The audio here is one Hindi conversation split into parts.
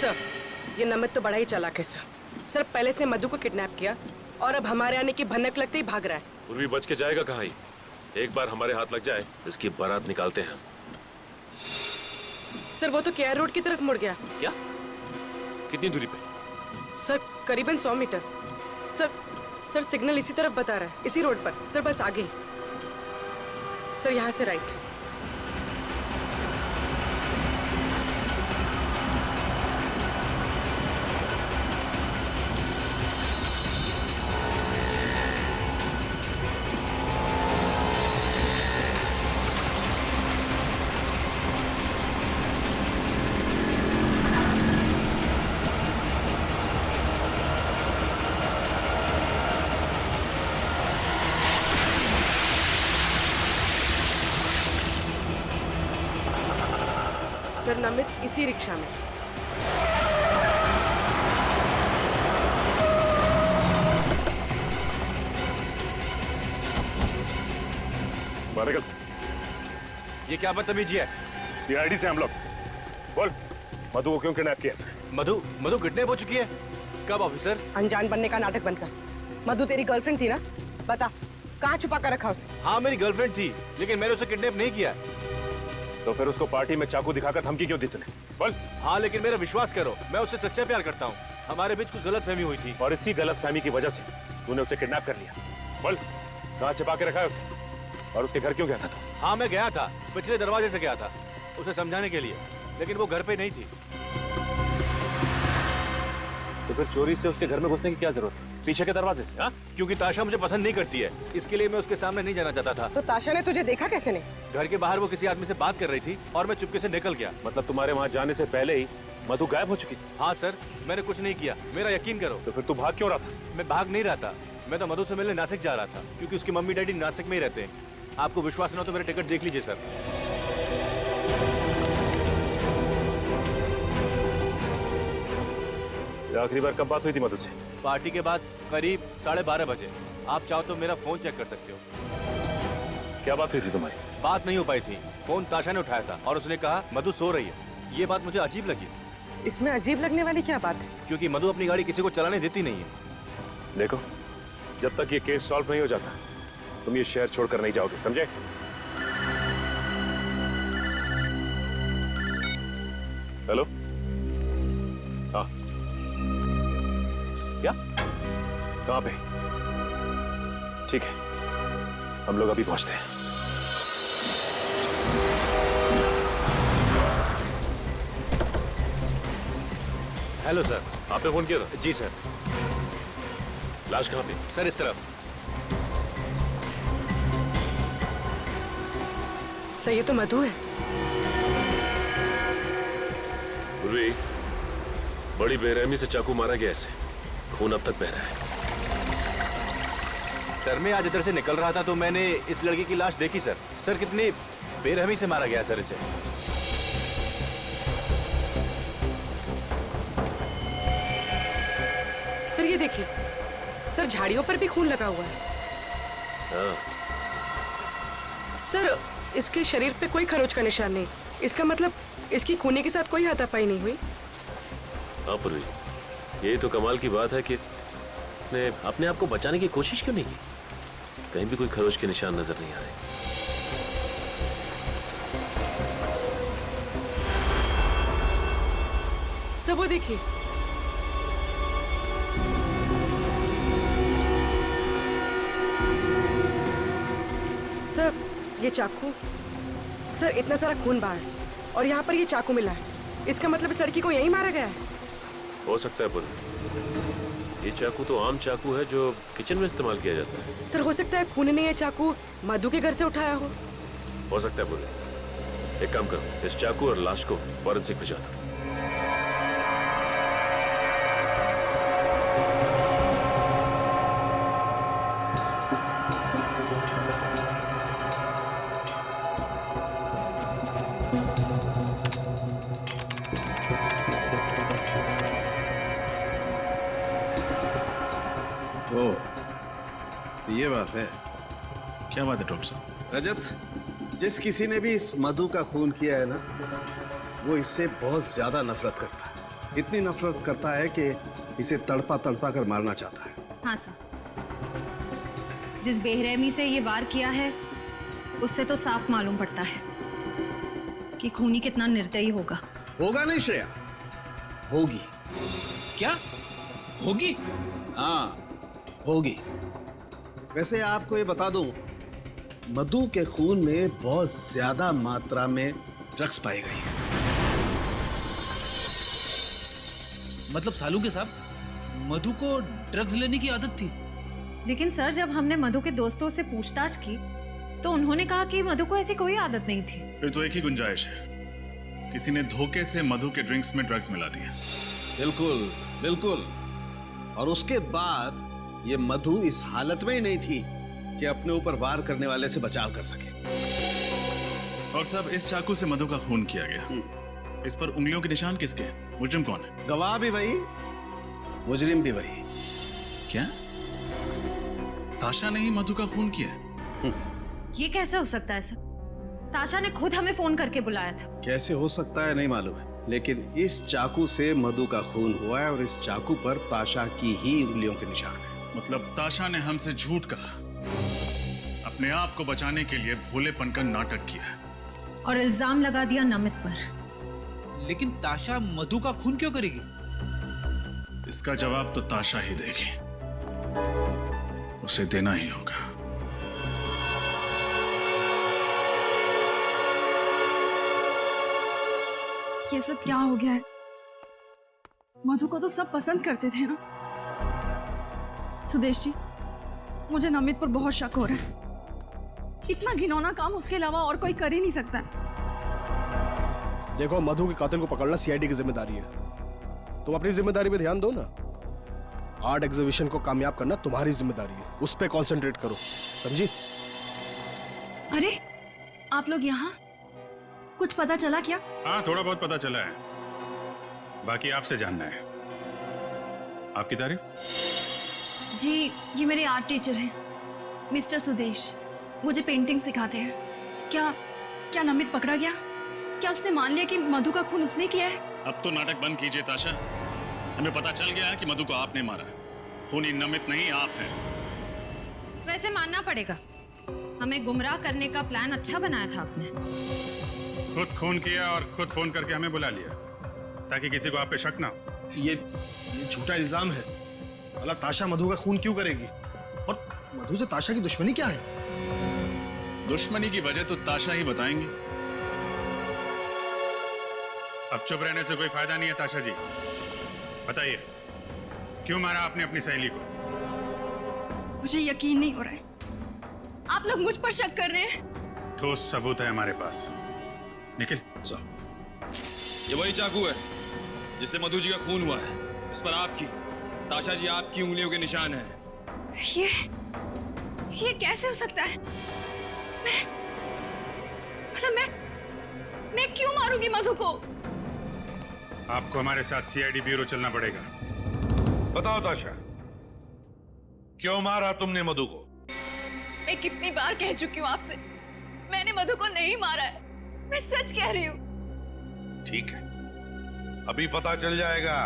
सर, ये नमित तो बड़ा ही चालाक है सर। सर, पहले इसने मधु को किडनैप किया और अब हमारे आने की भनक लगते ही भाग रहा है। पूर्वी बच के जाएगा कहाँ ही? एक बार हमारे हाथ लग जाए, इसकी बारात निकालते हैं। सर, वो तो केआर रोड की तरफ मुड़ गया। क्या? कितनी दूरी पे? सर, करीबन 100 मीटर। सर सिग्नल इसी तरफ बता रहा है, इसी रोड पर। सर बस आगे। सर यहाँ से राइट। सर, नमित इसी रिक्शा में। बारगल, ये क्या बदतमीजी है? सीआईडी से हम लोग। बोल, मधु को क्यों किडनैप किया? मधु किडनैप हो चुकी है। कब ऑफिसर? अनजान बनने का नाटक बंद कर। मधु तेरी गर्लफ्रेंड थी ना? बता, कहाँ छुपा कर रखा उसे? हाँ, मेरी गर्लफ्रेंड थी, लेकिन मैंने उसे किडनैप नहीं किया। तो फिर उसको पार्टी में चाकू दिखाकर धमकी क्यों दी तूने? बोल। हाँ, लेकिन मेरा विश्वास करो, मैं उससे सच्चा प्यार करता हूँ। हमारे बीच कुछ गलतफहमी हुई थी और इसी गलतफहमी की वजह से तूने उसे किडनैप कर लिया। बोल, कहाँ छिपा के रखा है उसे? और उसके घर क्यों गया था तू? हाँ, मैं गया था, पिछले दरवाजे से गया था उसे समझाने के लिए, लेकिन वो घर पे नहीं थी। तो फिर चोरी से उसके घर में घुसने की क्या जरूरत है? पीछे के दरवाजे से? हाँ? क्योंकि ताशा मुझे पसंद नहीं करती है, इसके लिए मैं उसके सामने नहीं जाना चाहता था। तो ताशा ने तुझे देखा कैसे नहीं? घर के बाहर वो किसी आदमी से बात कर रही थी और मैं चुपके से निकल गया। मतलब तुम्हारे वहाँ जाने से पहले ही मधु गायब हो चुकी थी? हाँ सर, मैंने कुछ नहीं किया, मेरा यकीन करो। तो फिर तू भाग क्यों रहा था? मैं भाग नहीं रहा था, मैं तो मधु से मिलने नासिक जा रहा था, क्योंकि उसकी मम्मी डैडी नासिक में ही रहते हैं। आपको विश्वास न हो तो मेरे टिकट देख लीजिए सर। आखिरी बार कब बात हुई थी मधु से? पार्टी के बाद करीब 12:30 बजे। आप चाहो तो मेरा फोन चेक कर सकते हो। क्या बात हुई थी तुम्हारी? बात नहीं हो पाई थी, फोन ताशा ने उठाया था और उसने कहा मधु सो रही है। ये बात मुझे अजीब लगी। इसमें अजीब लगने वाली क्या बात है? क्योंकि मधु अपनी गाड़ी किसी को चलाने देती नहीं है। देखो, जब तक ये केस सॉल्व नहीं हो जाता तुम ये शहर छोड़कर नहीं जाओगे, समझे? हेलो? हाँ, क्या? कहाँ पे? ठीक है, हम लोग अभी पहुंचते हैं। Hello sir. आपने फोन किया था? जी सर। लाश कहाँ पे? सर इस तरफ। सर, ये तो मधु है। पूर्वी, बड़ी बेरहमी से चाकू मारा गया इसे, खून अब तक बह रहा है। सर, मैं आज इधर से निकल रहा था तो मैंने इस लड़की की लाश देखी सर। सर, कितनी बेरहमी से मारा गया सर इसे। सर ये देखिए, सर झाड़ियों पर भी खून लगा हुआ है। हाँ। सर, इसके शरीर पे कोई खरोच का निशान नहीं। इसका मतलब इसकी खूनी के साथ कोई हाथापाई नहीं हुई। हाँ पूर्वी, ये तो कमाल की बात है कि इसने अपने आप को बचाने की कोशिश क्यों नहीं की? कहीं भी कोई खरोच के निशान नजर नहीं आ रहे। सर वो देखिए, सर ये चाकू। सर, इतना सारा खून बाहर और यहाँ पर ये चाकू मिला है। इसका मतलब इस लड़की को यहीं मारा गया है। हो सकता है पूर्वी, ये चाकू तो आम चाकू है जो किचन में इस्तेमाल किया जाता है। सर, हो सकता है खून ने ये चाकू मधु के घर से उठाया हो सकता है पूर्वी। एक काम करो, इस चाकू और लाश को फॉरेंसिक भिजवा दो। ओह, ये बात है। क्या बात है डॉक्टर साहब? रजत, जिस किसी ने भी इस मधु का खून किया है ना, वो इससे बहुत ज्यादा नफरत करता है। इतनी नफरत करता है कि इसे तड़पा तड़पा कर मारना चाहता है। हाँ सर, जिस बेरहमी से ये वार किया है उससे तो साफ मालूम पड़ता है कि खूनी कितना निर्दयी होगा। होगा नहीं श्रेया, होगी। क्या होगी? हाँ, होगी। वैसे आपको ये बता दूं, मधु के खून में बहुत ज्यादा मात्रा में ड्रग्स पाई गई है। मतलब सालू के साहब, मधु को ड्रग्स लेने की आदत थी? लेकिन सर, जब हमने मधु के दोस्तों से पूछताछ की तो उन्होंने कहा कि मधु को ऐसी कोई आदत नहीं थी। फिर तो एक ही गुंजाइश है, किसी ने धोखे से मधु के ड्रिंक्स में ड्रग्स मिला दिया। बिल्कुल बिल्कुल। और उसके बाद ये मधु इस हालत में ही नहीं थी कि अपने ऊपर वार करने वाले से बचाव कर सके। डॉक्टर साहब, इस चाकू से मधु का खून किया गया। इस पर उंगलियों के निशान किसके हैं? मुजरिम कौन है? गवाह भी वही, मुजरिम भी वही। क्या ताशा ने ही मधु का खून किया? ये कैसे हो सकता है सर? ताशा ने खुद हमें फोन करके बुलाया था। कैसे हो सकता है नहीं मालूम है, लेकिन इस चाकू से मधु का खून हुआ है और इस चाकू पर ताशा की ही उंगलियों के निशान है। मतलब ताशा ने हमसे झूठ कहा, अपने आप को बचाने के लिए भोलेपन का नाटक किया और इल्जाम लगा दिया नमित पर। लेकिन ताशा मधु का खून क्यों करेगी? इसका जवाब तो ताशा ही देगी, उसे देना ही होगा। ये सब क्या हो गया है? मधु को तो सब पसंद करते थे ना। सुदेश जी, मुझे नमित पर बहुत शक हो रहा है। इतना घिनौना काम उसके अलावा और कोई कर ही नहीं सकता। देखो, मधु के कातिल को पकड़ना सीआईडी की जिम्मेदारी है। तुम अपनी जिम्मेदारी पे ध्यान दो ना। आर्ट एग्जीबिशन को कामयाब करना तुम्हारी जिम्मेदारी है, उस पे कंसंट्रेट करो, समझी? अरे, आप लोग यहाँ? कुछ पता चला क्या? हाँ, थोड़ा बहुत पता चला है, बाकी आपसे जानना है। आपकी तारीफ? जी, ये मेरे आर्ट टीचर हैं, मिस्टर सुदेश। मुझे पेंटिंग सिखाते हैं। क्या नमित पकड़ा गया? क्या उसने मान लिया कि मधु का खून उसने किया है? अब तो नाटक बंद कीजिए ताशा। हमें पता चल गया है कि मधु को आपने मारा है। खूनी नमित नहीं, आप हैं। वैसे मानना पड़ेगा, हमें गुमराह करने का प्लान अच्छा बनाया था आपने। खुद खून किया और खुद फोन करके हमें बुला लिया ताकि किसी को आप पे शक ना हो। ये झूठा इल्जाम है। भला ताशा मधु का खून क्यों करेगी? और मधु से ताशा की दुश्मनी क्या है? दुश्मनी की वजह तो ताशा ही बताएंगे। अब चुप रहने से कोई फायदा नहीं है ताशा जी, बताइए क्यों मारा आपने अपनी सहेली को? मुझे यकीन नहीं हो रहा है, आप लोग मुझ पर शक कर रहे हैं। ठोस सबूत है हमारे पास। निखिल, ये वही चाकू है जिससे मधु जी का खून हुआ है। इस पर आपकी, ताशा जी, आपकी उंगलियों के निशान हैं। ये कैसे हो सकता है? मैं क्यों मारूंगी मधु को? आपको हमारे साथ सीआईडी ब्यूरो चलना पड़ेगा। बताओ ताशा, क्यों मारा तुमने मधु को? मैं कितनी बार कह चुकी हूँ आपसे, मैंने मधु को नहीं मारा है। मैं सच कह रही हूँ। ठीक है, अभी पता चल जाएगा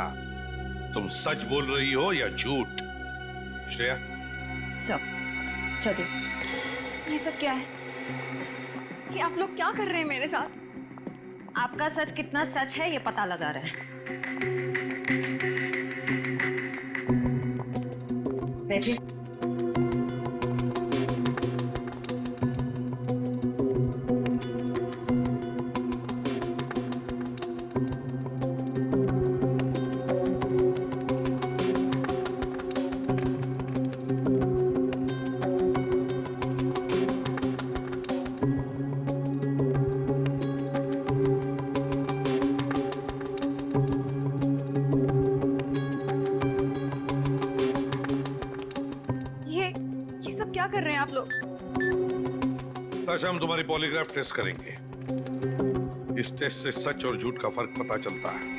तुम सच बोल रही हो या झूठ। श्रेया, चलिए। ये सब क्या है? ये आप लोग क्या कर रहे हैं मेरे साथ? आपका सच कितना सच है ये पता लगा रहे हैं। बैठिए। क्या कर रहे हैं आप लोग? ताशा, हम तुम्हारी पॉलीग्राफ टेस्ट करेंगे। इस टेस्ट से सच और झूठ का फर्क पता चलता है।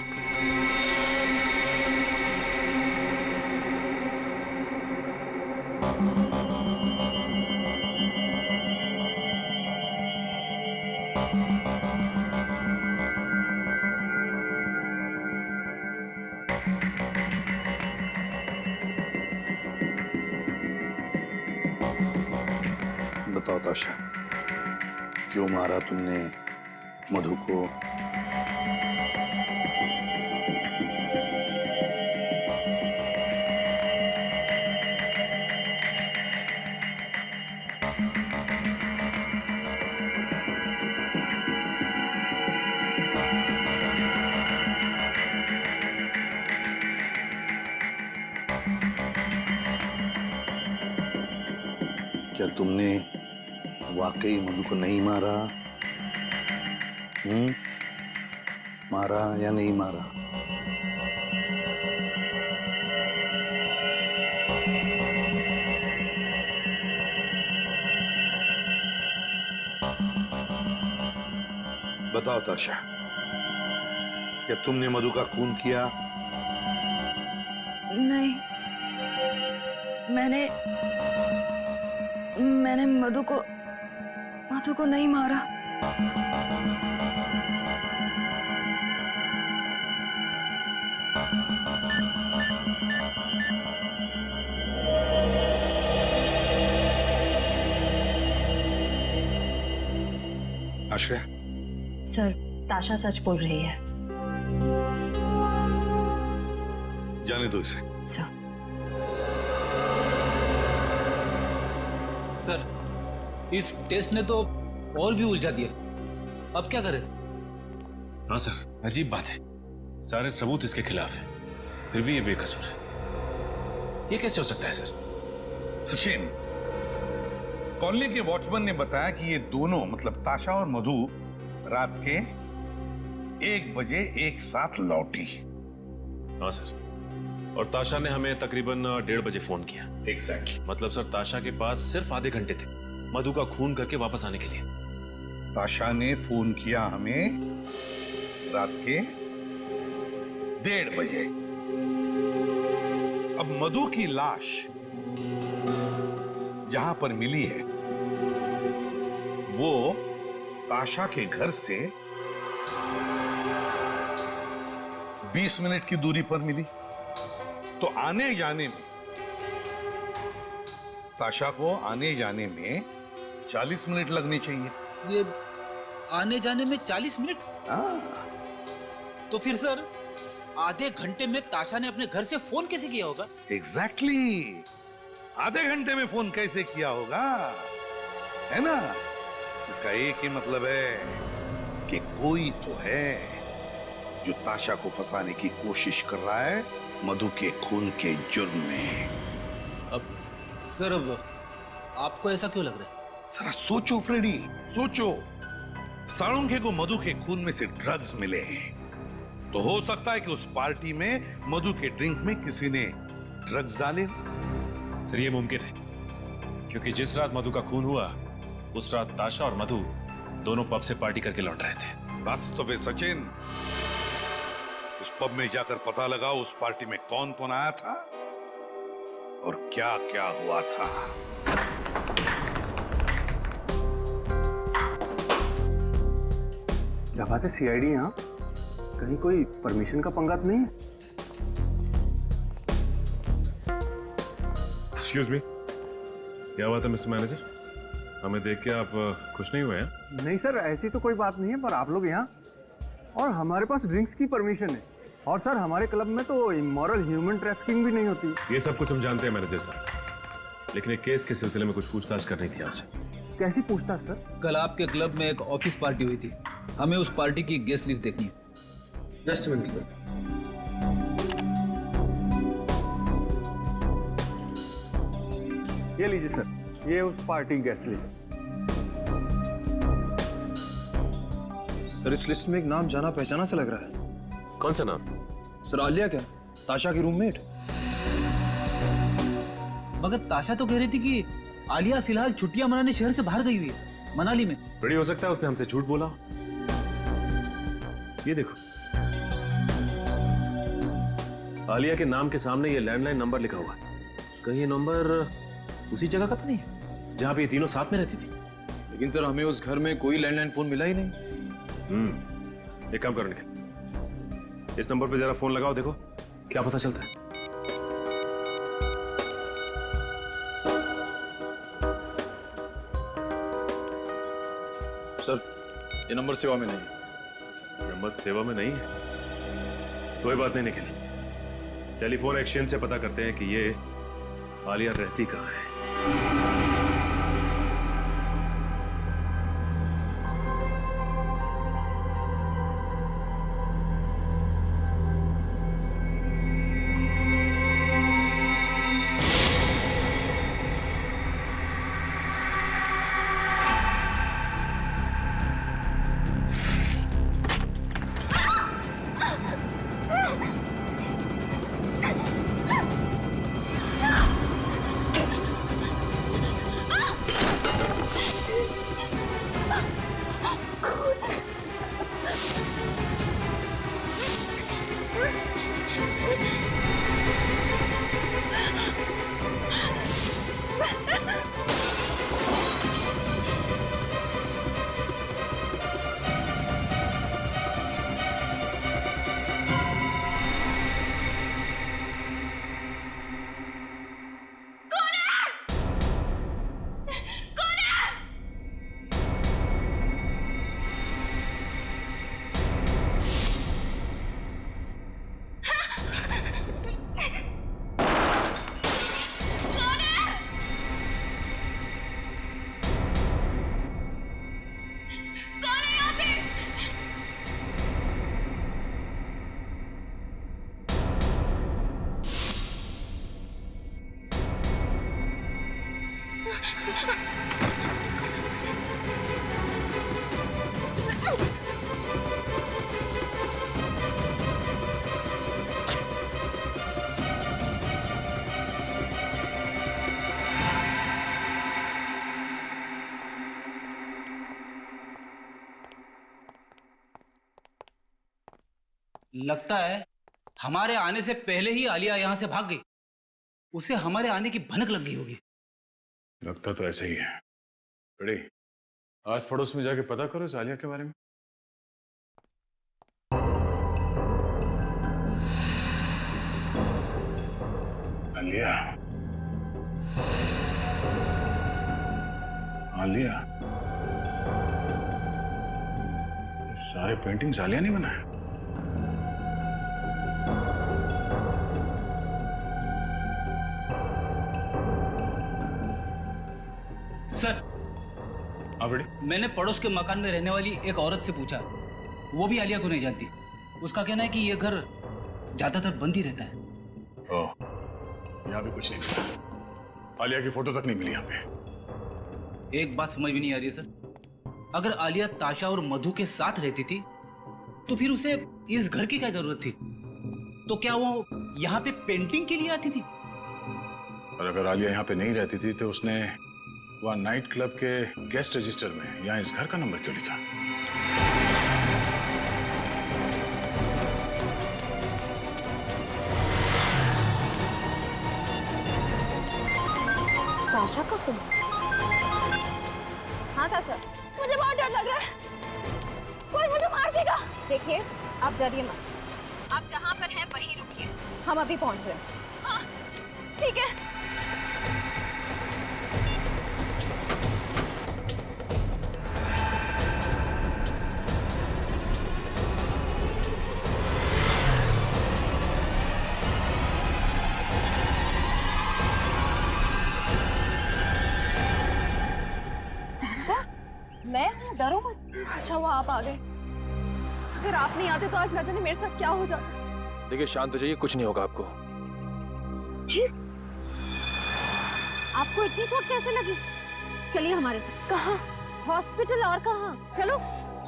बताओ ताशा, क्यों मारा तुमने मधु को? क्या तुमने वाकई मधु को नहीं मारा? मारा या नहीं मारा? बताओ ताशा, क्या तुमने मधु का खून किया? नहीं, मैंने मधु को नहीं मारा। आश्रय, सर, ताशा सच बोल रही है। जाने दो इसे। सर, सर, इस टेस्ट ने तो और भी उलझा दिया। अब क्या करें? हाँ सर, अजीब बात है, सारे सबूत इसके खिलाफ है, फिर भी ये बेकसूर है। ये कैसे हो सकता है सर? सचिन, कॉलोनी के वॉचमैन ने बताया कि ये दोनों मतलब ताशा और मधु रात के 1 बजे एक साथ लौटी। हाँ सर, और ताशा ने हमें तकरीबन 1:30 बजे फोन किया। एग्जैक्टली। मतलब सर, ताशा के पास सिर्फ आधे घंटे थे मधु का खून करके वापस आने के लिए। ताशा ने फोन किया हमें रात के 1:30 बजे। अब मधु की लाश जहां पर मिली है वो ताशा के घर से 20 मिनट की दूरी पर मिली, तो आने जाने में ताशा को आने जाने में 40 मिनट लगने चाहिए। ये आने जाने में 40 मिनट? तो फिर सर, आधे घंटे में ताशा ने अपने घर से फोन कैसे किया होगा? एग्जैक्टली, आधे घंटे में फोन कैसे किया होगा, है ना? इसका एक ही मतलब है कि कोई तो है जो ताशा को फंसाने की कोशिश कर रहा है मधु के खून के जुर्म में। अब सर, अब आपको ऐसा क्यों लग रहा है? जरा सोचो फ्रेडी, सोचो। साळुंखे को मधु के खून में से ड्रग्स मिले हैं, तो हो सकता है कि उस पार्टी में मधु के ड्रिंक में किसी ने ड्रग्स डाले। सर, ये मुमकिन है, क्योंकि जिस रात मधु का खून हुआ उस रात ताशा और मधु दोनों पब से पार्टी करके लौट रहे थे। बस तो फिर सचिन, उस पब में जाकर पता लगाओ उस पार्टी में कौन कौन आया था और क्या क्या हुआ था। क्या बात है, सीआईडी यहाँ? कहीं कोई परमिशन का पंगा तो नहीं है? एक्सक्यूज मी, क्या बात है मिस्टर मैनेजर? हमें देख के आप खुश नहीं हुए हैं? नहीं सर, ऐसी तो कोई बात नहीं है, पर आप लोग यहाँ और हमारे पास ड्रिंक्स की परमिशन है, और सर हमारे क्लब में तो इमोरल ह्यूमन ट्रैफिकिंग भी नहीं होती। ये सब कुछ हम जानते हैं मैनेजर साहब, लेकिन एक केस के सिलसिले में कुछ पूछताछ करनी थी आपसे। कैसी पूछताछ सर? कल आपके क्लब में एक ऑफिस पार्टी हुई थी, हमें उस पार्टी की गेस्ट लिस्ट देखनी है। Just minute sir. ये लीजिए सर, ये उस पार्टी गेस्ट लिस्ट। सर, इस लिस्ट में एक नाम जाना पहचाना से लग रहा है। कौन सा नाम? सर, आलिया क्या, ताशा की रूममेट? मगर ताशा तो कह रही थी कि आलिया फिलहाल छुट्टियां मनाने शहर से बाहर गई हुई है, मनाली में। बड़ी हो सकता है उसने हमसे झूठ बोला। ये देखो, आलिया के नाम के सामने ये लैंडलाइन नंबर लिखा हुआ है। कहीं ये नंबर उसी जगह का तो नहीं है जहां पे ये तीनों साथ में रहती थी? लेकिन सर, हमें उस घर में कोई लैंडलाइन फोन मिला ही नहीं। एक काम करो निखिल, इस नंबर पे जरा फोन लगाओ, देखो क्या पता चलता है। ये नंबर सेवा में नहीं है। नंबर सेवा में नहीं है? कोई बात नहीं निखिल, टेलीफोन एक्सचेंज से पता करते हैं कि ये आलिया रहती कहाँ है। लगता है हमारे आने से पहले ही आलिया यहां से भाग गई। उसे हमारे आने की भनक लग गई होगी। लगता तो ऐसा ही है। बड़े आस पड़ोस में जाके पता करो इस आलिया के बारे में। आलिया, आलिया, ये सारे पेंटिंग्स आलिया ने बनाए? सर, मैंने पड़ोस के मकान में रहने वाली एक औरत से पूछा, वो भी आलिया को नहीं जानती। उसका कहना है कि ये घर ज्यादातर बंद ही रहता है। ओह, यहाँ भी कुछ नहीं मिला। आलिया की फोटो तक नहीं मिली यहाँ पे। एक बात समझ में नहीं आ रही है सर, अगर आलिया ताशा और मधु के साथ रहती थी तो फिर उसे इस घर की क्या जरूरत थी? तो क्या वो यहाँ पे पेंटिंग के लिए आती थी? और अगर आलिया यहाँ पे नहीं रहती थी तो उसने वहाँ नाइट क्लब के गेस्ट रजिस्टर में यहाँ इस घर का नंबर क्यों लिखा? ताशा का फोन? हाँ ताशा, मुझे बहुत डर लग रहा है, कोई मुझे मार देगा। देखिए, आप डरिए मत, आप जहाँ पर हैं वहीं रुकिए, हम अभी पहुँच रहे हैं। हाँ, ठीक है। मैं हूँ, डरो मत। अच्छा हुआ आप आ गए, अगर आप नहीं आते तो आज न जाने मेरे साथ क्या हो जाता। देखिए शांत हो जाइए, कुछ नहीं होगा आपको। आपको इतनी चोट कैसे लगी? चलिए हमारे साथ। कहाँ? हॉस्पिटल। और कहाँ? चलो।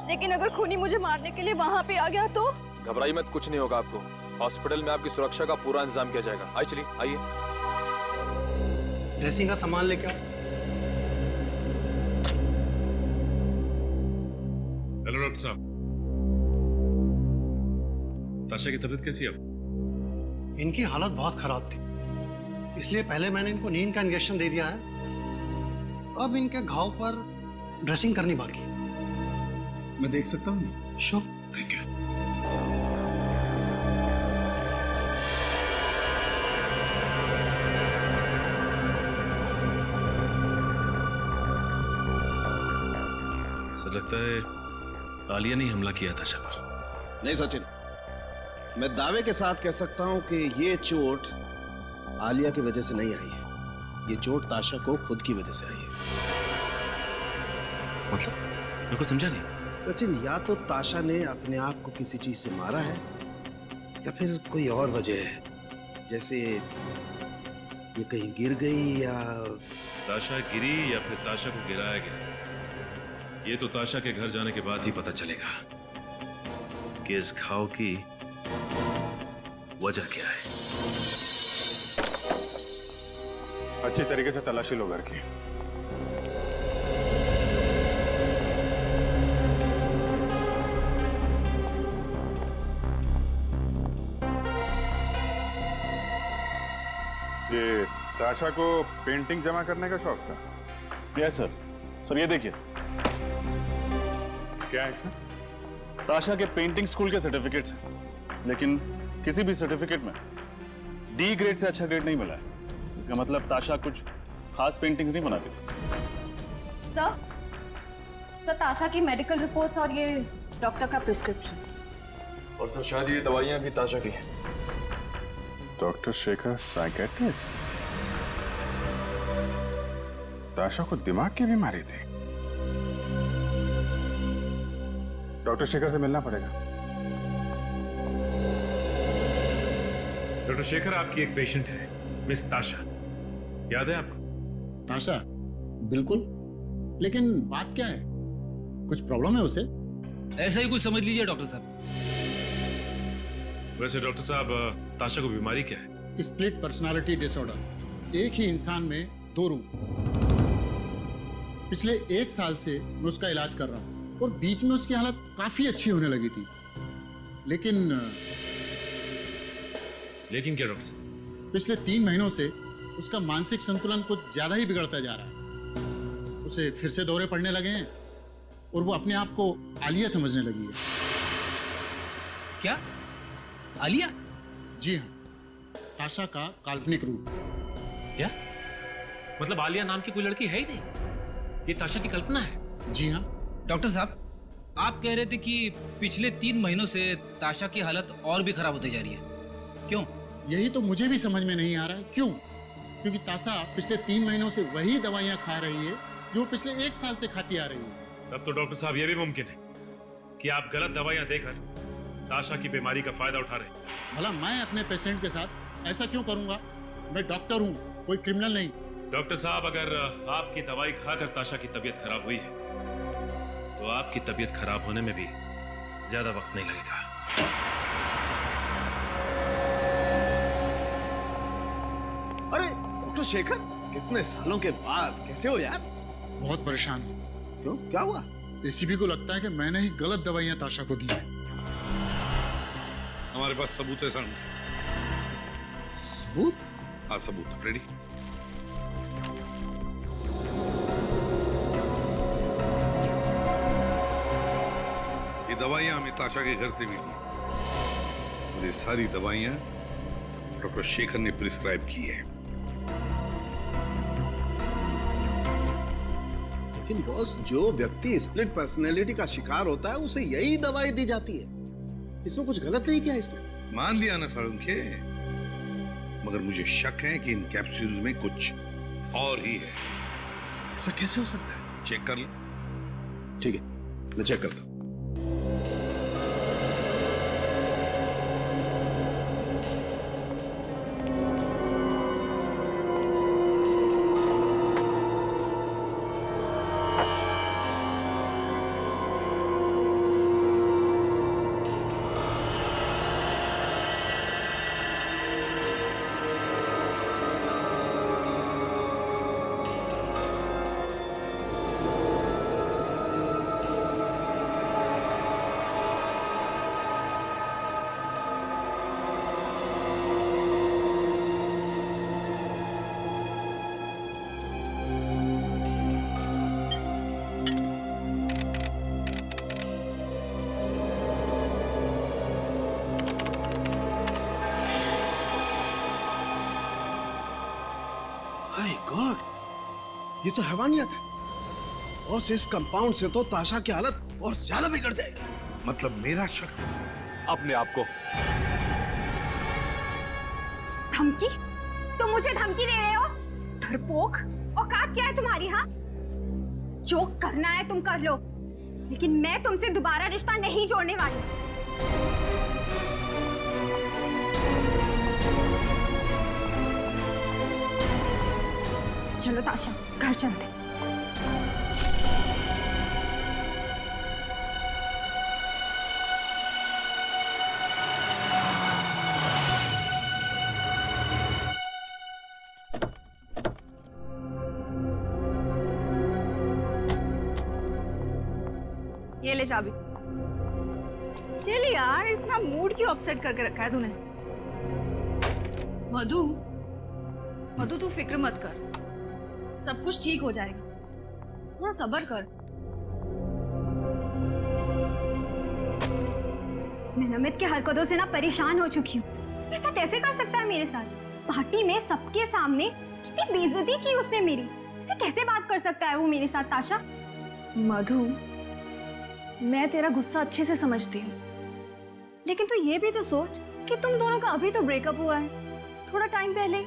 लेकिन अगर खूनी मुझे मारने के लिए वहाँ पे आ गया तो? घबराइए मत, कुछ नहीं होगा आपको। हॉस्पिटल में आपकी सुरक्षा का पूरा इंतजाम किया जाएगा। आइए, चलिए आइए। ड्रेसिंग का सामान लेके आओ। हेलो डॉक्टर साहब, ताशा की तबीयत कैसी है अब? इनकी हालत बहुत खराब थी, इसलिए पहले मैंने इनको नींद का इंजेक्शन दे दिया है। अब इनके घाव पर ड्रेसिंग करनी बाकी। मैं देख सकता हूँ? श्योर। Thank you. ऐसा लगता है आलिया ने हमला किया ताशा पर। नहीं सचिन, मैं दावे के साथ कह सकता हूं कि ये चोट आलिया की वजह से नहीं आई है। ये चोट ताशा को खुद की वजह से आई है। मतलब मेरे को समझा नहीं। सचिन, या तो ताशा ने अपने आप को किसी चीज से मारा है या फिर कोई और वजह है, जैसे ये कहीं गिर गई या ताशा गिरी या फिर ताशा को गिराया गया। ये तो ताशा के घर जाने के बाद ही पता चलेगा कि इस घाव की वजह क्या है। अच्छी तरीके से तलाशी लो घर की। ये ताशा को पेंटिंग जमा करने का शौक था। Yes sir. सर ये देखिए, क्या है इसमें? ताशा के पेंटिंग स्कूल के सर्टिफिकेट्स हैं, लेकिन किसी भी सर्टिफिकेट में डी ग्रेड से अच्छा ग्रेड नहीं मिला है। इसका मतलब ताशा कुछ खास पेंटिंग्स नहीं बनाती थी। सर ताशा की मेडिकल रिपोर्ट्स और ये डॉक्टर का प्रिस्क्रिप्शन। और सर शायद ये दवाइयां भी ताशा की हैं। Doctor Shekhar psychiatrist. ताशा को दिमाग की बीमारी थी। डॉक्टर शेखर से मिलना पड़ेगा। डॉक्टर शेखर, आपकी एक पेशेंट है, मिस ताशा, याद है आपको? ताशा? बिल्कुल, लेकिन बात क्या है? कुछ प्रॉब्लम है उसे? ऐसा ही कुछ समझ लीजिए डॉक्टर साहब। वैसे डॉक्टर साहब, ताशा को बीमारी क्या है? Split personality disorder. एक ही इंसान में दो रूप। पिछले 1 साल से मैं उसका इलाज कर रहा हूँ और बीच में उसकी हालत काफी अच्छी होने लगी थी, लेकिन क्या डॉक्टर साहब? पिछले 3 महीनों से उसका मानसिक संतुलन कुछ ज्यादा ही बिगड़ता जा रहा है। उसे फिर से दौरे पड़ने लगे हैं और वो अपने आप को आलिया समझने लगी है। क्या? आलिया? जी हाँ, ताशा का काल्पनिक रूप। क्या मतलब? आलिया नाम की कोई लड़की है ही नहीं, ये ताशा की कल्पना है? जी हाँ। डॉक्टर साहब, आप कह रहे थे कि पिछले 3 महीनों से ताशा की हालत और भी खराब होती जा रही है, क्यों? यही तो मुझे भी समझ में नहीं आ रहा है, क्यों? क्योंकि ताशा पिछले 3 महीनों से वही दवाइयां खा रही है जो पिछले 1 साल से खाती आ रही है। तब तो डॉक्टर साहब ये भी मुमकिन है कि आप गलत दवाइयां देकर ताशा की बीमारी का फायदा उठा रहे हैं। भला मैं अपने पेशेंट के साथ ऐसा क्यों करूंगा? मैं डॉक्टर हूँ, कोई क्रिमिनल नहीं। डॉक्टर साहब, अगर आपकी दवाई खाकर ताशा की तबीयत खराब हुई है तो आपकी तबीयत खराब होने में भी ज्यादा वक्त नहीं लगेगा। अरे डॉक्टर शेखर, कितने सालों के बाद कैसे हो यार? बहुत परेशान हूँ। क्यों, क्या हुआ? एसीबी को लगता है कि मैंने ही गलत दवाइयां ताशा को दी है। हमारे पास सबूत है सर। सबूत? हाँ सबूत, फ्रेडी। ये दवाइयां हमें ताशा के घर से मिली और ये सारी दवाइयां डॉक्टर शेखर ने प्रिस्क्राइब की है। लेकिन बॉस, जो व्यक्ति स्प्लिट पर्सनैलिटी का शिकार होता है उसे यही दवाई दी जाती है। इसमें कुछ गलत नहीं किया इसने। मान लिया ना सारुंखे, मगर मुझे शक है कि इन कैप्सूल्स में कुछ और ही है। ऐसा कैसे हो सकता है? चेक कर ले। ठीक है, मैं चेक करता हूं। माय गॉड, ये तो हैवानियत है। और इस कंपाउंड से तो ताशा की हालत और ज्यादा बिगड़ जाएगी। मतलब मेरा शक अपने आप को धमकी? तुम मुझे धमकी दे रहे हो? डरपोक, औकात क्या है तुम्हारी? हाँ, जो करना है तुम कर लो, लेकिन मैं तुमसे दोबारा रिश्ता नहीं जोड़ने वाली। चलो ताशा, घर चलते। ये ले चाबी। चल यार, इतना मूड क्यों अपसेट करके रखा है तूने? मधु, मधु तू फिक्र मत कर, सब कुछ ठीक हो जाएगा, थोड़ा सब्र कर। मैं नमित के हरकतों से ना परेशान हो चुकी हूँ। ऐसा कैसे कर सकता है मेरे साथ? पार्टी में सबके सामने कितनी बेइज्जती की उसने मेरी। ऐसे कैसे बात कर सकता है वो मेरे साथ? ताशा, मधु, मैं तेरा गुस्सा अच्छे से समझती हूँ, लेकिन तू ये भी तो सोच कि तुम दोनों का अभी तो ब्रेकअप हुआ है, थोड़ा टाइम पहले।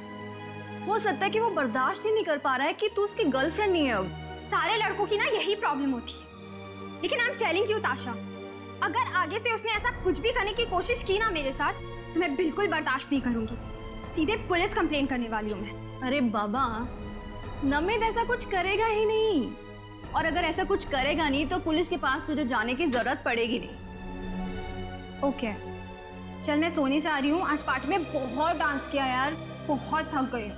हो सकता है कि वो बर्दाश्त ही नहीं कर पा रहा है कि तू उसकी गर्लफ्रेंड नहीं है अब। सारे लड़कों की ना यही प्रॉब्लम होती है। लेकिन आई एम टेलिंग यू ताशा, अगर आगे से उसने ऐसा कुछ भी करने की कोशिश की ना मेरे साथ, तो मैं बिल्कुल बर्दाश्त नहीं करूंगी। सीधे पुलिस कंप्लेन करने वाली हूँ मैं। अरे बाबा, नमित ऐसा कुछ करेगा ही नहीं, और अगर ऐसा कुछ करेगा नहीं तो पुलिस के पास तुझे जाने की जरूरत पड़ेगी नहीं। ओके, चल मैं सोने जा रही हूँ। आज पार्टी में बहुत डांस किया यार, बहुत थक गई।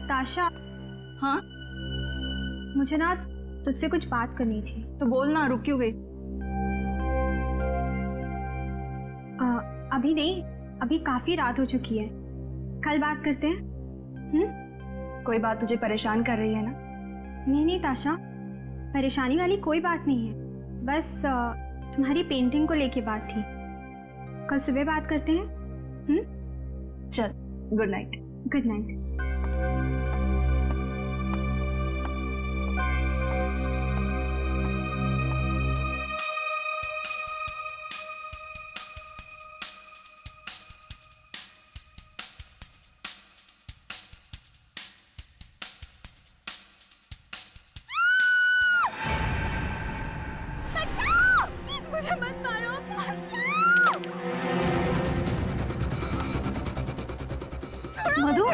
ताशा, हाँ, मुझे ना तुझसे कुछ बात करनी थी। तो बोलना, रुक क्यों गई? अभी नहीं, अभी काफी रात हो चुकी है, कल बात करते हैं। कोई बात तुझे परेशान कर रही है ना? नहीं नहीं ताशा, परेशानी वाली कोई बात नहीं है, बस तुम्हारी पेंटिंग को लेके बात थी। कल सुबह बात करते हैं। चल, गुड नाइट। Good night. मुझे मत मारो, मधु,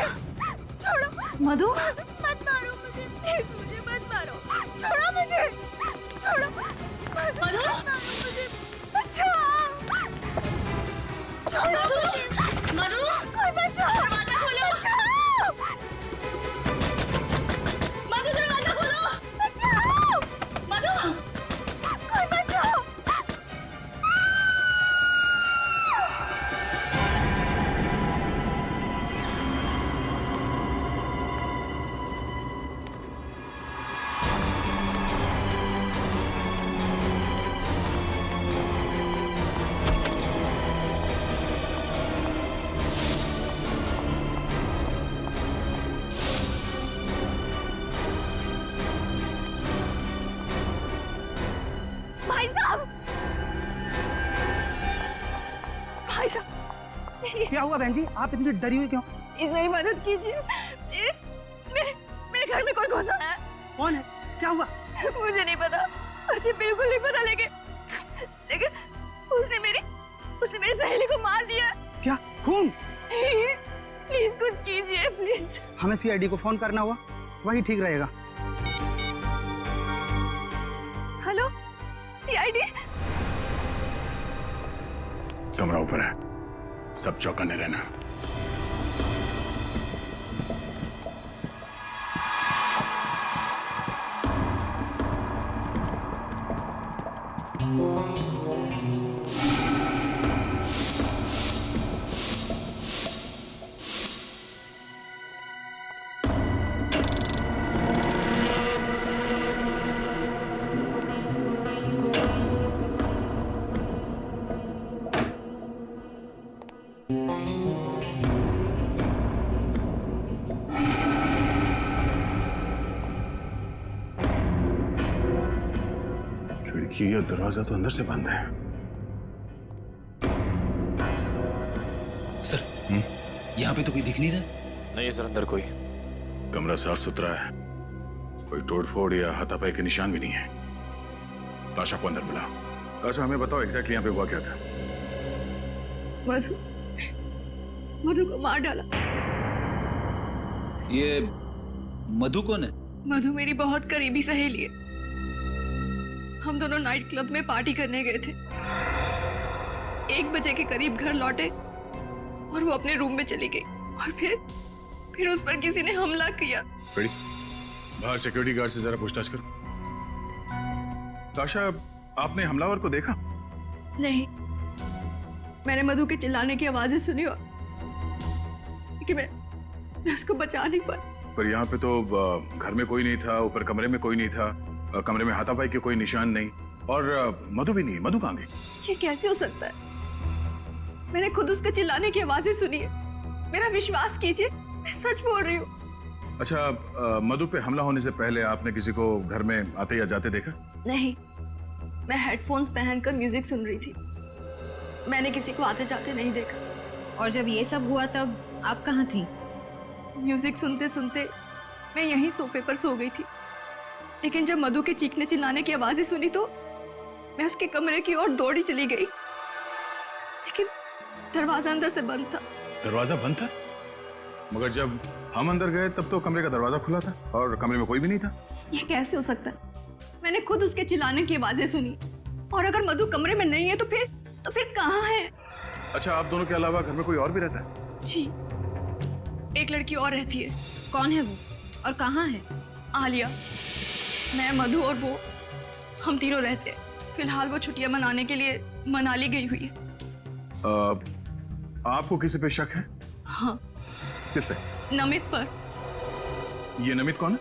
छोड़ो, मधु, मत मारो मुझे, प्लीज मुझे मत मारो, छोड़ो मुझे, छोड़ो, मधु, मुझे बचाओ, छोड़ो, मधु, कोई बचाओ, दरवाजा खोलो, बचाओ, मधु दरवाजा खोलो, बचाओ, मधु, कोई बचाओ। क्या हुआ बहन जी, आप इतनी डरी हुई क्यों? प्लीज मेरी मदद कीजिए, मेरे घर में कोई घुसा है। कौन है? क्या हुआ? मुझे नहीं पता, मुझे बिल्कुल नहीं पता, लेकिन उसने मेरी सहेली को मार दिया। क्या? खून? प्लीज कुछ कीजिए, प्लीज। हमें सीआईडी को फोन करना हुआ, वही ठीक रहेगा। Hello, CID? कमरा ऊपर है, सब चौकन्ने रहना। कि यह दरवाजा तो अंदर से बंद है। सर, यहाँ पे तो कोई दिख नहीं रहा। नहीं सर, अंदर कोई। कमरा साफ सुथरा है, कोई तोड़फोड़ या हाथापाई के निशान भी नहीं है। ताशा को अंदर बुला। ताशा, हमें बताओ एग्जैक्टली यहाँ पे हुआ क्या था? मधु को मार डाला। ये मधु कौन है? मधु मेरी बहुत करीबी सहेली है। हम दोनों नाइट क्लब में पार्टी करने गए थे। 1 बजे के करीब घर लौटे और वो अपने रूम में चली गई और फिर उस पर किसी ने हमला किया। बाहर सिक्योरिटी गार्ड से जरा पूछताछ करो। ताशा, आपने हमलावर को देखा? नहीं, मैंने मधु के चिल्लाने की आवाजें सुनी और कि मैं उसको बचा नहीं पाई। पर यहाँ पे तो घर में कोई नहीं था, ऊपर कमरे में कोई नहीं था, कमरे में हाथापाई के कोई निशान नहीं, और मधु भी नहीं। मधु कहाँ गई? ये कैसे हो सकता है? मैंने खुद उसके चिल्लाने की आवाजें सुनी है। मेरा विश्वास कीजिए, मैं सच बोल रही हूँ। अच्छा, मधु पे हमला होने से पहले आपने किसी को घर में आते या जाते देखा? नहीं, मैं हेडफोन्स पहनकर म्यूजिक सुन रही थी। मैंने किसी को आते जाते नहीं देखा। और जब ये सब हुआ तब आप कहाँ थी? म्यूजिक सुनते सुनते मैं यहीं सोफे पर सो गई थी, लेकिन जब मधु के चीखने चिल्लाने की आवाजें सुनी तो मैं उसके कमरे की ओर दौड़ी चली गई, लेकिन दरवाजा अंदर से बंद था। दरवाजा बंद था? मगर जब हम अंदर गए तब तो कमरे का दरवाजा खुला था और कमरे में कोई भी नहीं था। ये कैसे हो सकता है? मैंने खुद उसके चिल्लाने की आवाजें सुनी, और अगर मधु कमरे में नहीं है तो फिर कहाँ है? अच्छा, आप दोनों के अलावा घर में कोई और भी रहता है? जी, एक लड़की और रहती है। कौन है वो और कहाँ है? आलिया, मैं, मधु और वो, हम तीनों रहते हैं। फिलहाल वो छुट्टियां मनाने के लिए मनाली गई हुई है। आपको किसी पे शक है? हाँ। किस पे? नमित पर। ये नमित कौन है?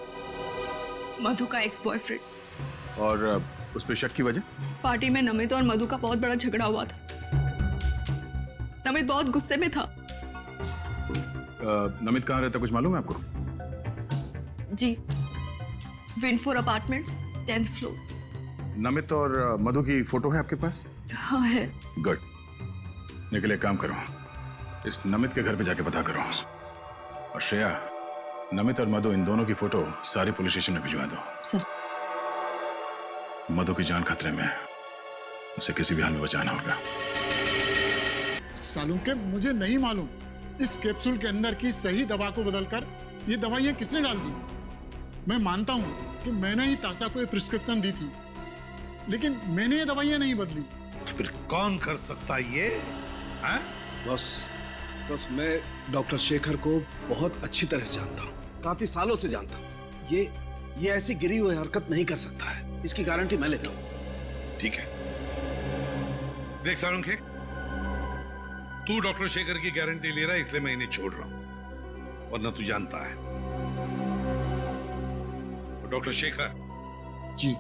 मधु का एक्स बॉयफ्रेंड। और उस पे शक की वजह? पार्टी में नमित और मधु का बहुत बड़ा झगड़ा हुआ था। नमित बहुत गुस्से में था। नमित कहाँ रहता, कुछ मालूम है आपको? जी, विंडफोर अपार्टमेंट्स, 10th फ्लोर। नमित और मधु की फोटो है आपके पास? हाँ है। गुड। निकले, एक काम करो, इस नमित के घर पे जाके पता करो। और श्रेया, नमित और मधु इन दोनों की फोटो सारी पुलिस स्टेशन में भिजवा दो। सर। मधु की जान खतरे में, उसे किसी भी हाल में बचाना होगा। सालूं के मुझे नहीं मालूम इस कैप्सूल के अंदर की सही दवा को बदलकर ये दवाइयां किसने डाल दी। मैं मानता हूं कि मैंने ही ताशा को ये प्रिस्क्रिप्शन दी थी, लेकिन मैंने ये दवाइयां नहीं बदली। तो फिर कौन कर सकता है ये? बस मैं डॉक्टर शेखर को बहुत अच्छी तरह से जानता हूँ, काफी सालों से जानता हूँ। ये ऐसी गिरी हुई हरकत नहीं कर सकता है, इसकी गारंटी मैं लेता हूँ। ठीक है, देख सालुंखे, तू डॉक्टर शेखर की गारंटी ले रहा है, इसलिए मैं इन्हें छोड़ रहा हूं, वरना तू जानता है डॉक्टर शेखर जी,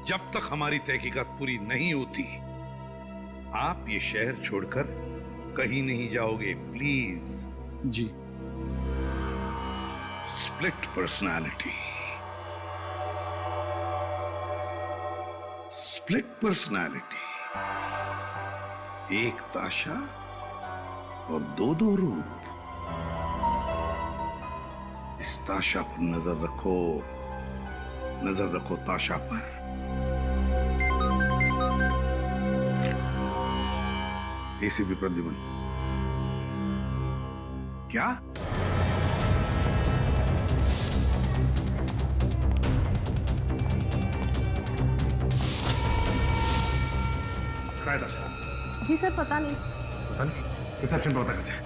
जब तक हमारी तहकीकात पूरी नहीं होती आप ये शहर छोड़कर कहीं नहीं जाओगे, प्लीज। जी। स्प्लिट पर्सनालिटी, स्प्लिट पर्सनालिटी, एक ताशा और दो रूप। इस ताशा पर नजर रखो ताशा पर। एसीपी प्रद्युमन, क्या? ताशा? जी सर, पता नहीं। रिसेप्शन पर पता करते हैं।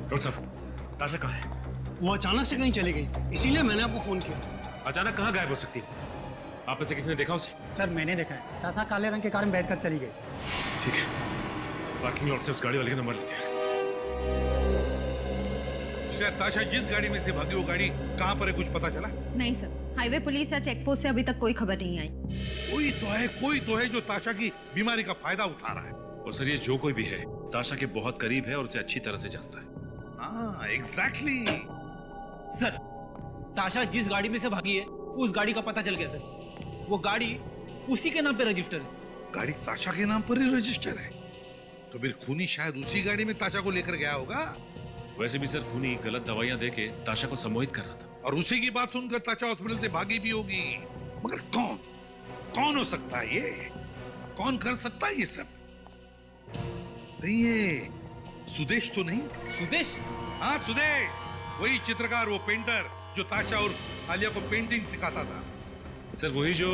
डॉक्टर साहब, ताशा कहाँ है? वो अचानक से कहीं चली गई, इसीलिए मैंने आपको फोन किया। अचानक कहाँ गायब हो सकती है? आप में से किसी ने देखा उसे? सर, मैंने देखा है। ताशा काले रंग के कार में बैठकर चली गई। ठीक है, पार्किंग लॉट से उस गाड़ी वाले का नंबर लेते हैं। शायद ताशा जिस गाड़ी में से भागी वो गाड़ी कहाँ पर है, कुछ पता चला? नहीं सर, हाईवे पुलिस या चेक पोस्ट से अभी तक कोई खबर नहीं आई। कोई तो है जो ताशा की बीमारी का फायदा उठा रहा है। और सर, ये जो कोई भी है ताशा के बहुत करीब है और उसे अच्छी तरह से जानता है। हाँ, एग्जैक्टली। सर, ताशा जिस गाड़ी में से भागी है उस गाड़ी का पता चल गया सर। वो गाड़ी उसी के नाम पे रजिस्टर है। गाड़ी ताशा के नाम पर ही रजिस्टर है, तो फिर खूनी शायद उसी गाड़ी में ताशा को लेकर गया होगा। वैसे भी सर खूनी गलत दवाइयां देके ताशा को सम्मोहित कर रहा था, और उसी की बात सुनकर ताशा हॉस्पिटल से भागी भी होगी। मगर कौन कौन हो सकता है ये? कौन कर सकता है ये सब? नहीं, ये सुदेश तो नहीं? सुदेश? हाँ सुदेश, वही चित्रकार, वो पेंटर जो ताशा और आलिया को पेंटिंग सिखाता था। सर वही जो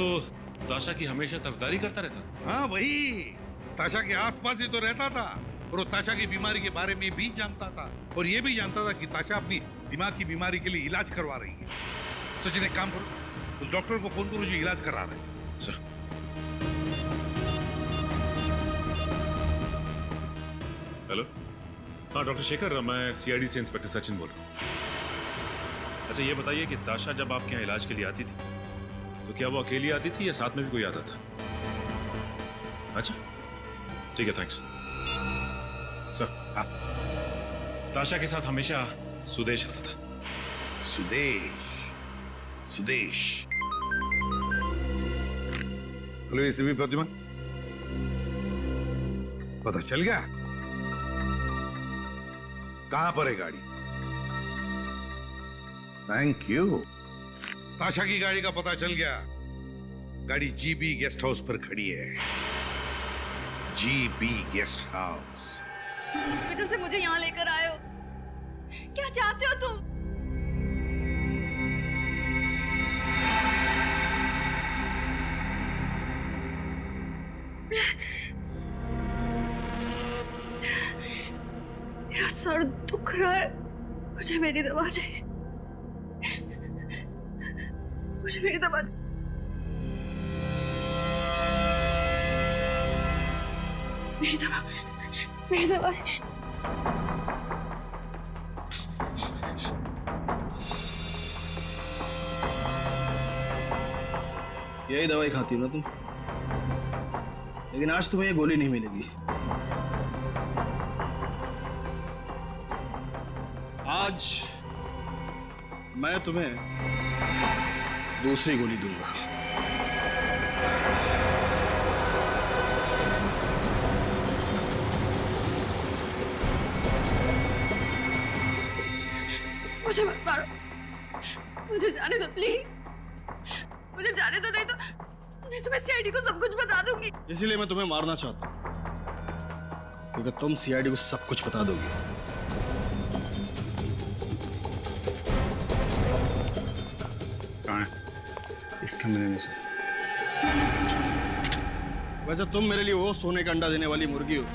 ताशा की हमेशा तरफदारी करता रहता था। हाँ वही, ताशा के आसपास ही तो रहता था, और वो ताशा की बीमारी के बारे में भी जानता था, और ये भी जानता था कि ताशा अपनी दिमाग की बीमारी के लिए इलाज करवा रही है। सचिन एक काम करो, उस डॉक्टर को फोन करो जो इलाज करा रहे हैं। सर हेलो, हाँ डॉक्टर शेखर, मैं सीआईडी से इंस्पेक्टर सचिन बोल रहा हूँ। अच्छा ये बताइए कि ताशा जब आपके यहाँ इलाज के लिए आती थी तो क्या वो अकेली आती थी या साथ में भी कोई आता था? अच्छा ठीक है, थैंक्स सर। हाँ, ताशा के साथ हमेशा सुदेश आता था। सुदेश, सुदेश। हेलो एसीपी प्रतिमा, पता चल गया कहां पर है गाड़ी? Thank you. ताशा की गाड़ी का पता चल गया। गाड़ी जीबी गेस्ट हाउस पर खड़ी है। GB guest house. बेटा से मुझे यहाँ लेकर आए हो, क्या चाहते हो तुम? मेरा सर दुख रहा है, मुझे मेरी दवा चाहिए, मुझे मेरी दवा। मेरी दवा, मेरी दवा। यही दवाई खाती हो ना तुम? लेकिन आज तुम्हें ये गोली नहीं मिलेगी। आज मैं तुम्हें दूसरी गोली दूंगा। मुझे मत मारो, मुझे जाने दो प्लीज, मुझे जाने दो, नहीं तो मैं सीआईडी को सब कुछ बता दूंगी। इसीलिए मैं तुम्हें मारना चाहता हूं, क्योंकि तुम सीआईडी को सब कुछ बता दोगी। कहाँ है? इस कमरे में से। वैसे तुम मेरे लिए वो सोने का अंडा देने वाली मुर्गी हो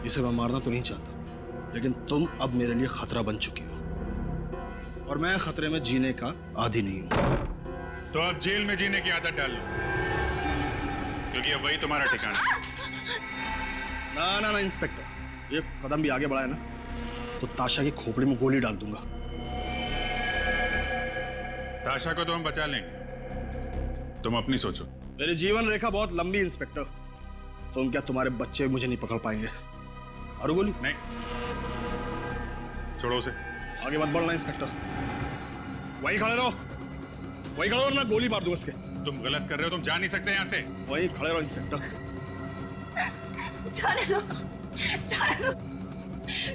जिसे मैं मारना तो नहीं चाहता, लेकिन तुम अब मेरे लिए खतरा बन चुकी हो, और मैं खतरे में जीने का आदी नहीं हूं। तो अब जेल में जीने की आदत डाल लो, क्योंकि अब वही तुम्हारा ठिकाना है। ना इंस्पेक्टर, ये कदम भी आगे बढ़ाए ना तो ताशा की खोपड़ी में गोली डाल दूंगा। ताशा को तो हम बचा लेंगे, तुम अपनी सोचो। मेरी जीवन रेखा बहुत लंबी इंस्पेक्टर, तुम क्या तुम्हारे बच्चे मुझे नहीं पकड़ पाएंगे? और गोली नहीं, छोड़ो उसे। आगे मत बढ़ना इंस्पेक्टर, वही खड़े रहो, वही खड़े रहो, मैं गोली मार दूंगा इसके। तुम गलत कर रहे हो, तुम जा नहीं सकते यहाँ से। वही खड़े रहो इंस्पेक्टर। जाने दो, जाने दो,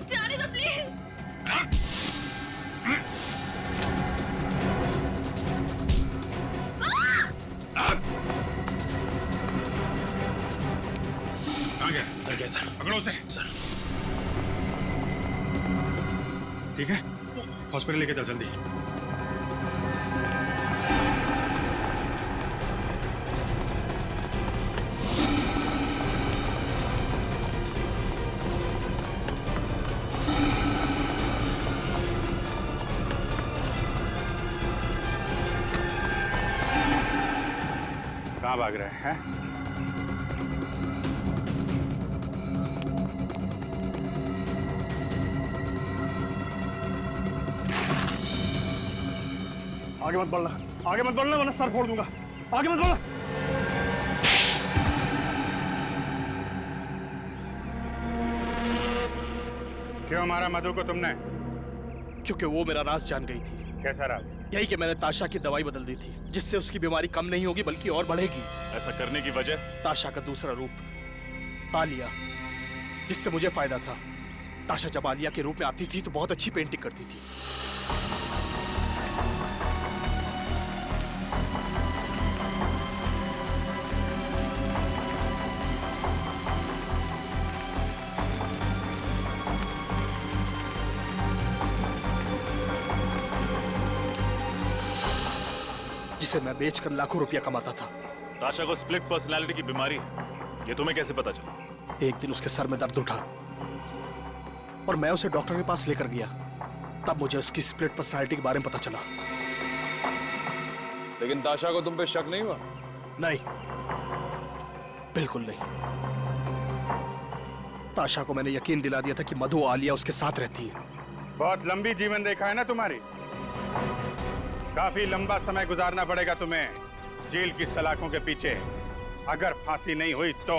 जाने दो प्लीज। कहाँ गया? उधर गया सर। पकड़ो उसे। सर ठीक है, हॉस्पिटल लेके चल जल्दी। कहाँ भाग रहे हैं? आगे मत बढ़ना, आगे मत बढ़ना वरना सर फोड़ दूंगा। आगे मत बढ़ना। क्यों मारा मधु को तुमने? क्योंकि वो मेरा राज जान गई थी। कैसा राज? यही कि मैंने ताशा की दवाई बदल दी थी, जिससे उसकी बीमारी कम नहीं होगी बल्कि और बढ़ेगी। ऐसा करने की वजह? ताशा का दूसरा रूप आलिया, जिससे मुझे फायदा था। ताशा जब आलिया के रूप में आती थी तो बहुत अच्छी पेंटिंग करती थी। जिसे मैं बेचकर लाखों रुपया कमाता था। ताशा को स्प्लिट पर्सनालिटी की बीमारी है, ये तुम्हें कैसे पता चला? एक दिन उसके सर में दर्द उठा और मैं उसे डॉक्टर के पास लेकर गया। तब मुझे उसकी स्प्लिट पर्सनालिटी के बारे में पता चला। लेकिन ताशा को तुम पे शक नहीं हुआ? नहीं, बिल्कुल नहीं। ताशा को मैंने यकीन दिला दिया था कि मधु आलिया उसके साथ रहती है। बहुत लंबी जीवन रेखा है ना तुम्हारी, काफी लंबा समय गुजारना पड़ेगा तुम्हें जेल की सलाखों के पीछे। अगर फांसी नहीं हुई तो